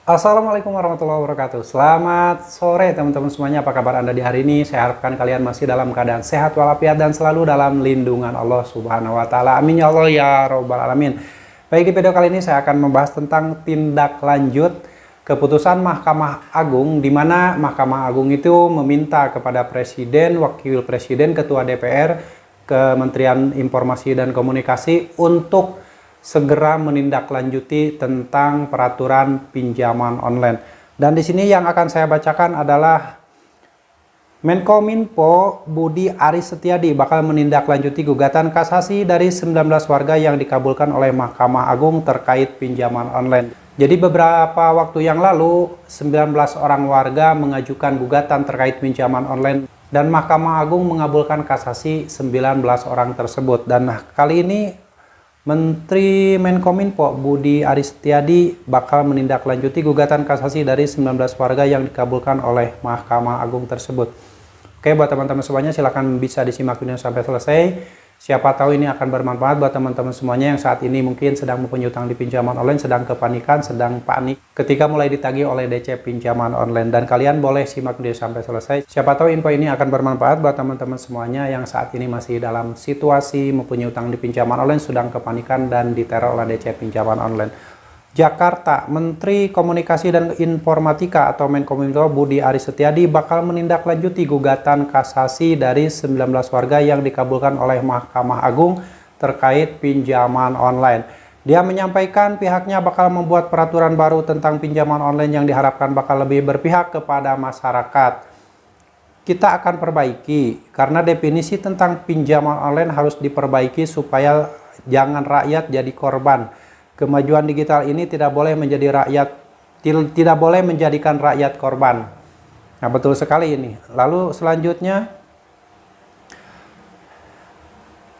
Assalamualaikum warahmatullahi wabarakatuh. Selamat sore teman-teman semuanya. Apa kabar Anda di hari ini? Saya harapkan kalian masih dalam keadaan sehat walafiat dan selalu dalam lindungan Allah Subhanahu wa taala. Amin ya Allah ya rabbal alamin. Baik, di video kali ini saya akan membahas tentang tindak lanjut keputusan Mahkamah Agung, di mana Mahkamah Agung itu meminta kepada Presiden, Wakil Presiden, Ketua DPR, Kementerian Informasi dan Komunikasi untuk segera menindaklanjuti tentang peraturan pinjaman online. Dan di sini yang akan saya bacakan adalah Menkominfo Budi Aris Setiadi bakal menindaklanjuti gugatan kasasi dari 19 warga yang dikabulkan oleh Mahkamah Agung terkait pinjaman online. Jadi beberapa waktu yang lalu 19 orang warga mengajukan gugatan terkait pinjaman online dan Mahkamah Agung mengabulkan kasasi 19 orang tersebut. Dan kali ini Menteri Menkominfo Budi Aris Setiadi bakal menindaklanjuti gugatan kasasi dari 19 warga yang dikabulkan oleh Mahkamah Agung tersebut. Oke, buat teman-teman semuanya silakan bisa disimak video sampai selesai. Siapa tahu ini akan bermanfaat buat teman-teman semuanya yang saat ini mungkin sedang mempunyai utang di pinjaman online, sedang kepanikan, sedang panik ketika mulai ditagih oleh DC pinjaman online. Dan kalian boleh simak video sampai selesai. Siapa tahu info ini akan bermanfaat buat teman-teman semuanya yang saat ini masih dalam situasi mempunyai utang di pinjaman online, sedang kepanikan dan diteror oleh DC pinjaman online. Jakarta, Menteri Komunikasi dan Informatika atau Menkominfo Budi Aris Setiadi bakal menindaklanjuti gugatan kasasi dari 19 warga yang dikabulkan oleh Mahkamah Agung terkait pinjaman online. Dia menyampaikan pihaknya bakal membuat peraturan baru tentang pinjaman online yang diharapkan bakal lebih berpihak kepada masyarakat. Kita akan perbaiki karena definisi tentang pinjaman online harus diperbaiki supaya jangan rakyat jadi korban. Kemajuan digital ini tidak boleh menjadikan rakyat korban. Nah, betul sekali ini. Lalu selanjutnya,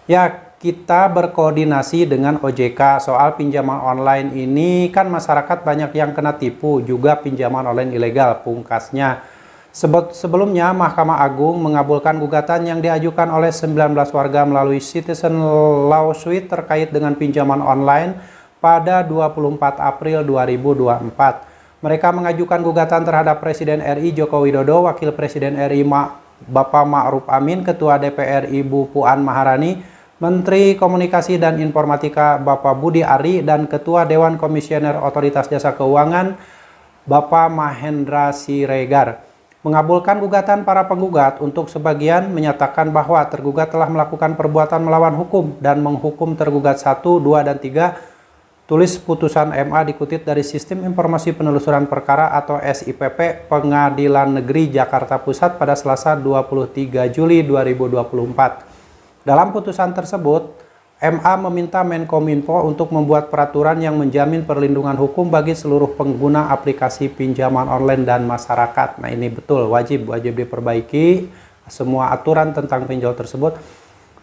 ya, kita berkoordinasi dengan OJK soal pinjaman online ini. Kan masyarakat banyak yang kena tipu juga pinjaman online ilegal. Pungkasnya, sebelumnya Mahkamah Agung mengabulkan gugatan yang diajukan oleh 19 warga melalui Citizen Lawsuit terkait dengan pinjaman online pada 24 April 2024. Mereka mengajukan gugatan terhadap Presiden RI Joko Widodo, Wakil Presiden RI Bapak Ma'ruf Amin, Ketua DPR Ibu Puan Maharani, Menteri Komunikasi dan Informatika Bapak Budi Ari, dan Ketua Dewan Komisioner Otoritas Jasa Keuangan Bapak Mahendra Siregar. Mengabulkan gugatan para penggugat untuk sebagian menyatakan bahwa tergugat telah melakukan perbuatan melawan hukum dan menghukum tergugat 1, 2, dan 3. Tulis putusan MA dikutip dari Sistem Informasi Penelusuran Perkara atau SIPP Pengadilan Negeri Jakarta Pusat pada Selasa 23 Juli 2024. Dalam putusan tersebut, MA meminta Menkominfo untuk membuat peraturan yang menjamin perlindungan hukum bagi seluruh pengguna aplikasi pinjaman online dan masyarakat. Nah, ini betul, wajib diperbaiki semua aturan tentang pinjol tersebut.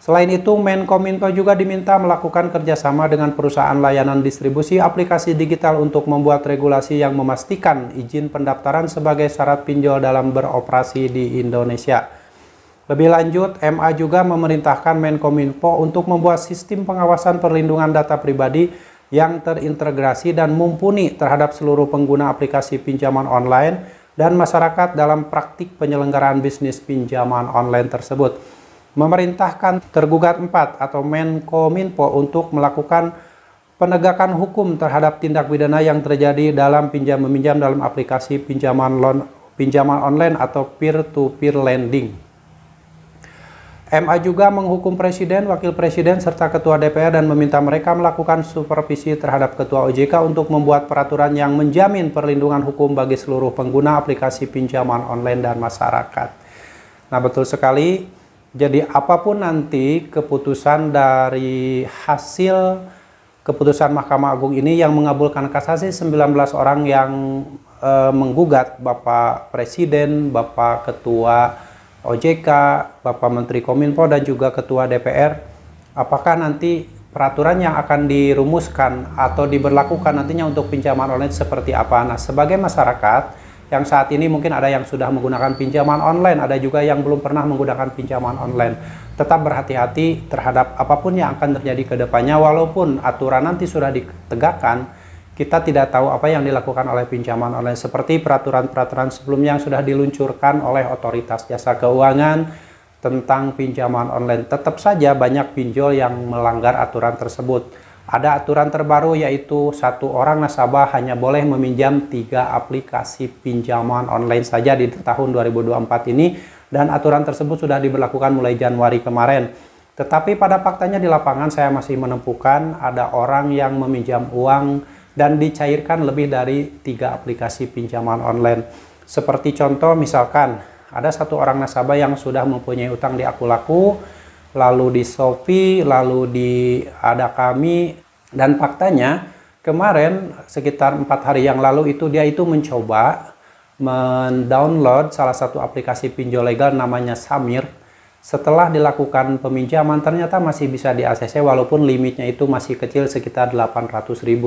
Selain itu, Menkominfo juga diminta melakukan kerjasama dengan perusahaan layanan distribusi aplikasi digital untuk membuat regulasi yang memastikan izin pendaftaran sebagai syarat pinjol dalam beroperasi di Indonesia. Lebih lanjut, MA juga memerintahkan Menkominfo untuk membuat sistem pengawasan perlindungan data pribadi yang terintegrasi dan mumpuni terhadap seluruh pengguna aplikasi pinjaman online dan masyarakat dalam praktik penyelenggaraan bisnis pinjaman online tersebut. Memerintahkan tergugat 4 atau Menkominfo untuk melakukan penegakan hukum terhadap tindak pidana yang terjadi dalam pinjam-meminjam dalam aplikasi pinjaman online atau peer-to-peer lending. MA juga menghukum Presiden, Wakil Presiden, serta Ketua DPR dan meminta mereka melakukan supervisi terhadap Ketua OJK untuk membuat peraturan yang menjamin perlindungan hukum bagi seluruh pengguna aplikasi pinjaman online dan masyarakat. Nah, betul sekali. Jadi apapun nanti keputusan dari hasil keputusan Mahkamah Agung ini yang mengabulkan kasasi 19 orang yang menggugat Bapak Presiden, Bapak Ketua OJK, Bapak Menteri Kominfo, dan juga Ketua DPR, apakah nanti peraturan yang akan dirumuskan atau diberlakukan nantinya untuk pinjaman online seperti apa? Nah, sebagai masyarakat yang saat ini mungkin ada yang sudah menggunakan pinjaman online, ada juga yang belum pernah menggunakan pinjaman online. Tetap berhati-hati terhadap apapun yang akan terjadi ke depannya, walaupun aturan nanti sudah ditegakkan, kita tidak tahu apa yang dilakukan oleh pinjaman online seperti peraturan-peraturan sebelumnya yang sudah diluncurkan oleh otoritas jasa keuangan tentang pinjaman online. Tetap saja banyak pinjol yang melanggar aturan tersebut. Ada aturan terbaru yaitu satu orang nasabah hanya boleh meminjam 3 aplikasi pinjaman online saja di tahun 2024 ini, dan aturan tersebut sudah diberlakukan mulai Januari kemarin. Tetapi pada faktanya di lapangan saya masih menemukan ada orang yang meminjam uang dan dicairkan lebih dari 3 aplikasi pinjaman online. Seperti contoh misalkan ada satu orang nasabah yang sudah mempunyai utang di Akulaku, lalu di Shopee, lalu di Ada Kami, dan faktanya kemarin sekitar 4 hari yang lalu dia mencoba mendownload salah satu aplikasi pinjol legal namanya Samir. Setelah dilakukan peminjaman ternyata masih bisa di ACC walaupun limitnya itu masih kecil sekitar Rp800.000.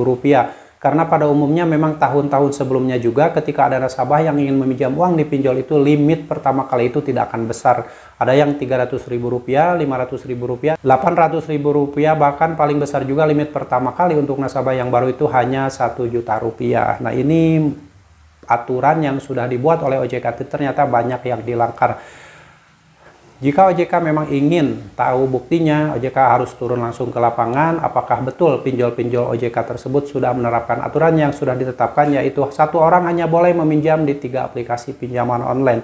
Karena pada umumnya memang tahun-tahun sebelumnya juga ketika ada nasabah yang ingin meminjam uang di pinjol itu limit pertama kali itu tidak akan besar. Ada yang Rp300.000, Rp500.000, Rp800.000, bahkan paling besar juga limit pertama kali untuk nasabah yang baru itu hanya Rp1 juta. Nah, ini aturan yang sudah dibuat oleh OJK ternyata banyak yang dilanggar. Jika OJK memang ingin tahu buktinya, OJK harus turun langsung ke lapangan apakah betul pinjol-pinjol OJK tersebut sudah menerapkan aturan yang sudah ditetapkan, yaitu satu orang hanya boleh meminjam di 3 aplikasi pinjaman online.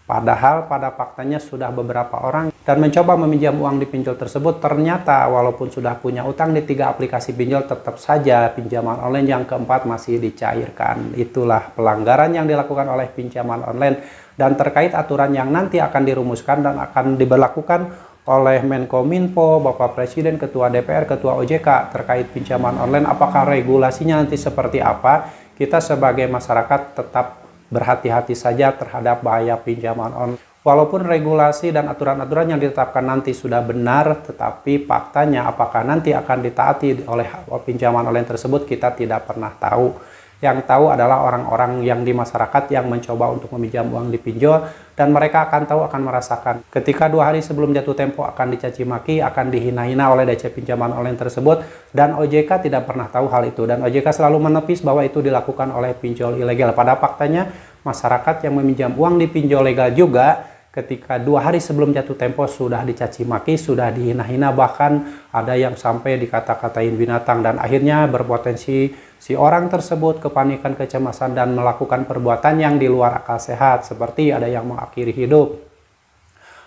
Padahal pada faktanya sudah beberapa orang dan mencoba meminjam uang di pinjol tersebut, ternyata walaupun sudah punya utang di 3 aplikasi pinjol, tetap saja pinjaman online yang keempat masih dicairkan. Itulah pelanggaran yang dilakukan oleh pinjaman online. Dan terkait aturan yang nanti akan dirumuskan dan akan diberlakukan oleh Menkominfo, Bapak Presiden, Ketua DPR, Ketua OJK terkait pinjaman online, apakah regulasinya nanti seperti apa, kita sebagai masyarakat tetap berhati-hati saja terhadap bahaya pinjaman online. Walaupun regulasi dan aturan-aturan yang ditetapkan nanti sudah benar, tetapi faktanya apakah nanti akan ditaati oleh pinjaman online tersebut kita tidak pernah tahu. Yang tahu adalah orang-orang yang di masyarakat yang mencoba untuk meminjam uang di pinjol, dan mereka akan tahu, akan merasakan ketika 2 hari sebelum jatuh tempo akan dicaci maki, akan dihina-hina oleh DC pinjaman online tersebut, dan OJK tidak pernah tahu hal itu, dan OJK selalu menepis bahwa itu dilakukan oleh pinjol ilegal. Pada faktanya masyarakat yang meminjam uang di pinjol legal juga ketika 2 hari sebelum jatuh tempo sudah dicaci maki, sudah dihina-hina, bahkan ada yang sampai dikata-katain binatang, dan akhirnya berpotensi si orang tersebut kepanikan, kecemasan, dan melakukan perbuatan yang di luar akal sehat, seperti ada yang mengakhiri hidup,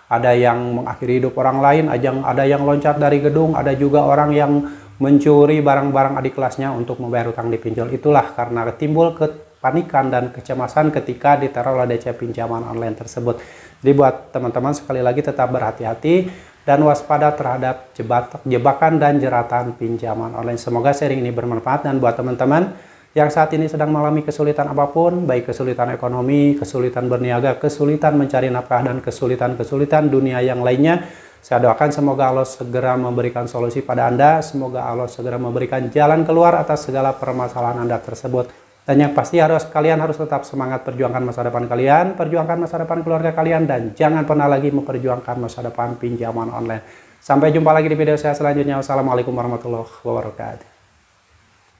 ada yang mengakhiri hidup orang lain, ada yang loncat dari gedung, ada juga orang yang mencuri barang-barang adik kelasnya untuk membayar utang di pinjol. Itulah karena timbul kepanikan dan kecemasan ketika diteror oleh DC pinjaman online tersebut. Jadi buat teman-teman sekali lagi tetap berhati-hati dan waspada terhadap jebakan dan jeratan pinjaman online. Semoga sharing ini bermanfaat, dan buat teman-teman yang saat ini sedang mengalami kesulitan apapun, baik kesulitan ekonomi, kesulitan berniaga, kesulitan mencari nafkah, dan kesulitan-kesulitan dunia yang lainnya, saya doakan semoga Allah segera memberikan solusi pada Anda, semoga Allah segera memberikan jalan keluar atas segala permasalahan Anda tersebut. Dan yang pasti kalian harus tetap semangat perjuangkan masa depan kalian, perjuangkan masa depan keluarga kalian, dan jangan pernah lagi memperjuangkan masa depan pinjaman online. Sampai jumpa lagi di video saya selanjutnya. Wassalamualaikum warahmatullahi wabarakatuh.